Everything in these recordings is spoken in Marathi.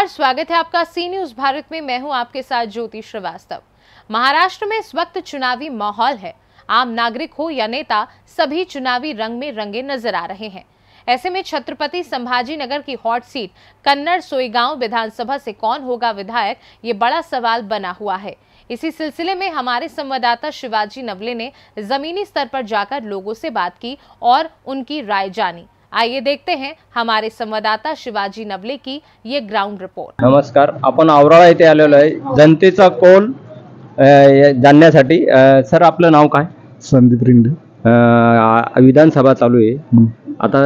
नमस्कार, स्वागत है आपका सी न्यूज भारत में। मैं हूं आपके साथ ज्योति श्रीवास्तव। महाराष्ट्र में इस वक्त चुनावी माहौल है। आम नागरिक हो या नेता, सभी चुनावी रंग में रंगे नजर आ रहे हैं। ऐसे में छत्रपति संभाजी नगर की हॉट सीट कन्नड़ सोईगांव विधानसभा से कौन होगा विधायक, ये बड़ा सवाल बना हुआ है। इसी सिलसिले में हमारे संवाददाता शिवाजी नवले ने जमीनी स्तर पर जाकर लोगों से बात की और उनकी राय जानी। आइए देखते हैं हमारे संवाददाता शिवाजी नवले की ये ग्राउंड रिपोर्ट। नमस्कार, आपण औराळा येथे आलेलो आहे जनतेचा कौल जाणण्यासाठी। सर, आपलं नाव काय? संदीप रिंडे। विधानसभा चालू आहे आता,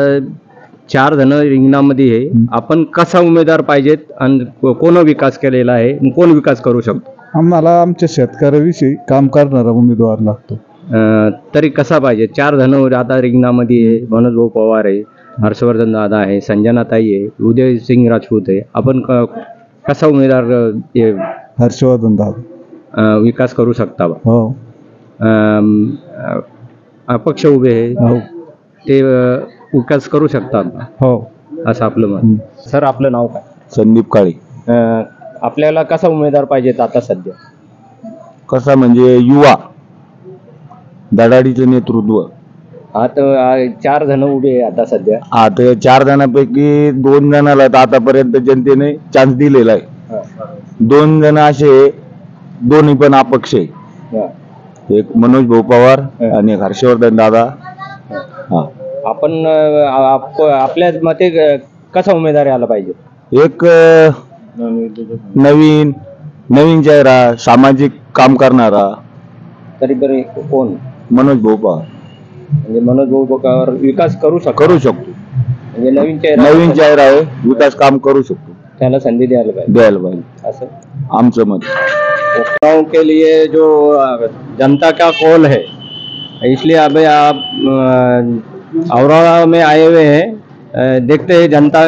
4 जण रिंगणामध्ये आहे। आपण कसा उमेदवार पाहिजेत आणि कोण विकास केलेला आहे, कोण विकास करू शकतो? आम्हाला आमच्या शेतकऱ्याविषयी काम करणारा उमेदवार लागतो। तरी कसा पाहिजे? 4 जण आता रिंगणामध्ये आहे। मनोज भाऊ पवार आहे, हर्षवर्धन दादा आहे, संजनाताई आहे, उदय सिंग राजपूत आहे। आपण कसा उमेदवार हर्षवर्धन दादा विकास करू शकता? हो। अपक्ष उभे आहे, हो, ते विकास करू शकतात हो, असं आपलं मत। सर, आपलं नाव काय? संदीप काळे। आपल्याला कसा उमेदवार पाहिजे आता सध्या? कसा म्हणजे युवा धडाडीचं नेतृत्व। आता 4 जण उभे आहे आता सध्या। आता 4 जणांपैकी 2 जणांना आतापर्यंत जनतेने चान्स दिलेला आहे। 2 जण असे, दोन्ही पण अपक्ष आहे। एक मनोज भाऊ पवार आणि एक हर्षवर्धन दादा। आपण आपल्या मते कसा उमेदवार यायला पाहिजे? एक नवीन चेहरा, सामाजिक काम करणारा। तरी बरे कोण? मनोज भाऊ पवार। म्हणजे मनोज भाऊ पवार विकास करू शकतो। म्हणजे नवीन चेहरा आहे, विकास काम करू शकतो, त्याला संधी द्यायला पाहिजे असं आमचं मत। गाँव के लिए जो जनता का कॉल है, इसलिए अभी आप औराड़ा में आए हुए हैं। देखते हैं जनता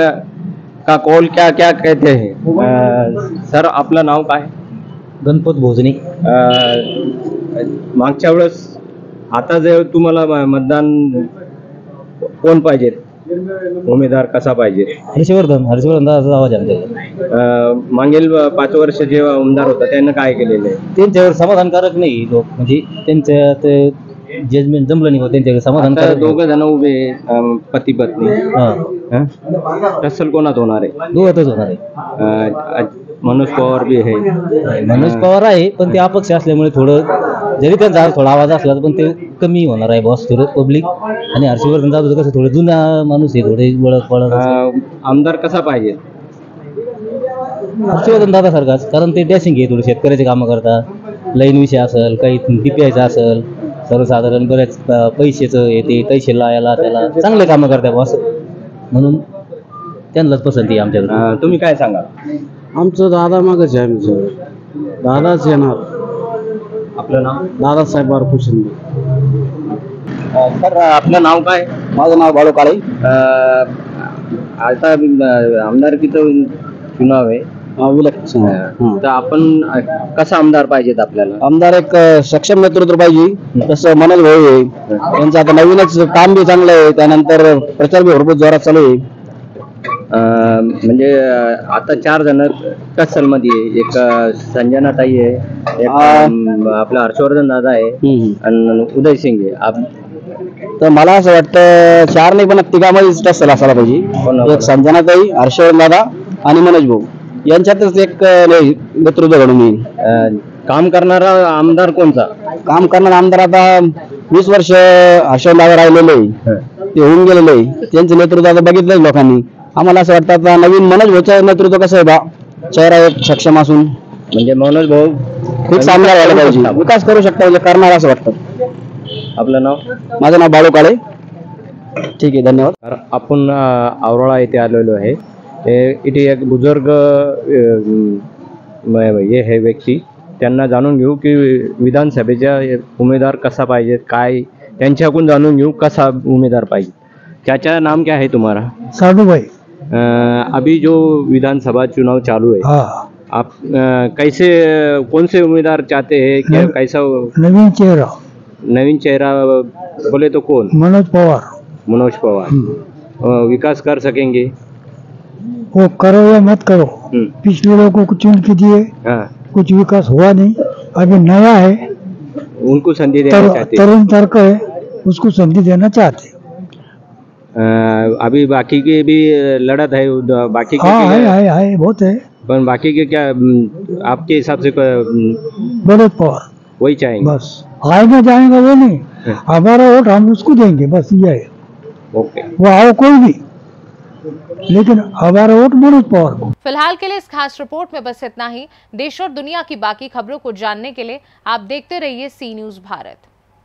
का कॉल क्या क्या कहते हैं। सर, आपलं नाव काय? गणपत भोजने। मागच्या वेळेस आता जे तुम्हाला मतदान कोण पाहिजे, उमेदवार कसा पाहिजे? हर्षवर्धन दादाचा आवाज आहे। मागील 5 वर्ष जेव्हा आमदार होता त्यांना काय केलेलं आहे? त्यांच्यावर समाधानकारक नाही लोक, म्हणजे त्यांच्या ते जजमेंट जमलं नाही, त्यांच्याकडे समाधानकारक। 2 जण उभे, पती पत्नी। टसल कोणात होणार आहे? दोघातच होणार आहे। मनोज पवार बी आहे। मनोज पवार आहे, पण ते अपक्ष असल्यामुळे थोडं, जरी त्यांचा थोडा आवाज असला पण ते कमी होणार आहे बॉस, थोडं पब्लिक। आणि हर्षवर्धन दादा कसं थोडं जुना माणूस आहे, थोडे वळख आमदार कसा पाहिजे? हर्षवर्धन दादा सारखाच, कारण ते डॅशिंग आहे, थोडे शेतकऱ्याचे कामं करतात, लाईन विषय असेल, काही DPIचं असेल, सर्वसाधारण बऱ्याच पैशाचं येते, पैसे लावायला त्याला चांगले कामं करतात बॉस, म्हणून त्यांनाच पसंती आहे आमच्याकडे। तुम्ही काय सांगा? आमचं दादा मागच आहे, आमचं दादाच येणार। आपलं नाव? दादासाहेब बारपू शिंदे। सर, आपलं नाव काय? माझं नाव बाळू काळे। आता आमदारकीचं चुनाव आहे, विलक्षण। तर आपण कसा आमदार पाहिजेत आपल्याला? आमदार एक सक्षम नेतृत्व पाहिजे, तसं मनोज भाऊ आहे, त्यांचं आता नवीनच काम बी चांगलं आहे, त्यानंतर प्रचार बी भरपूर जोरात चालू आहे। म्हणजे आता 4 जण कसल मध्ये, एक संजनाताई आहे, एक आपला हर्षवर्धन दादा आहे आणि उदय सिंग आहे। तर मला असं वाटतं 4 नाही पण तिघांमध्ये टसल असायला पाहिजे। एक संजनाताई, हर्षवर्धन दादा आणि मनोज भाऊ यांच्यातच एक नेतृत्व घडून येईल। काम करणारा आमदार कोणता? काम करणारा आमदार आता 20 वर्ष हर्षवर्धन दादा राहिलेले आहे, ते होऊन गेलेले आहे, त्यांचं नेतृत्व आता बघितलंच लोकांनी। आम्हाला असं वाटतं आता नवीन मनोज भाऊचं नेतृत्व कसं आहे बा, चेहरा एक सक्षम असून, म्हणजे मनोज भाऊ फिक्स आमदार व्हायला पाहिजे, विकास करू शकता, म्हणजे करणार असं वाटतं। आपलं नाव? माझं नाव बाळू काळे। ठीक आहे, धन्यवाद। आपण औराळा येथे आलेलो आहे। इथे एक बुजुर्ग हे है व्यक्ती, त्यांना जाणून घेऊ की विधानसभेचा उमेदवार कसा पाहिजे, काय त्यांच्याकडून जाणून घेऊ कसा उमेदवार पाहिजे। क्या नाम क्या है तुम्हारा? साधू भाई। अभी जो विधानसभा चुनाव चालू है, आप कैसे, कौन से उम्मीदवार चाहते हैं? क्या कैसा नवीन चेहरा बोले तो कौन? मनोज पवार। विकास कर सकेंगे? वो करो या मत करो, पिछले लोगों को चुन के दिए, कुछ विकास हुआ नहीं। अभी नया है, उनको संधि देना चाहते हैं। तरुण तर्क है, उसको संधि देना चाहते हैं। अभी बाकी की भी लड़त है, बाकी के हाँ है बहुत है। पर बाकी के क्या आपके हिसाब से भरत पवार वही चाहेंगे? बस आएगा जाएगा वो नहीं, हमारा वोट हम उसको देंगे, बस ये है। ओके, वो आओ कोई भी, लेकिन हमारा वोट मनोज पवार को। फिलहाल के लिए इस खास रिपोर्ट में बस इतना ही। देश और दुनिया की बाकी खबरों को जानने के लिए आप देखते रहिए सी न्यूज़ भारत।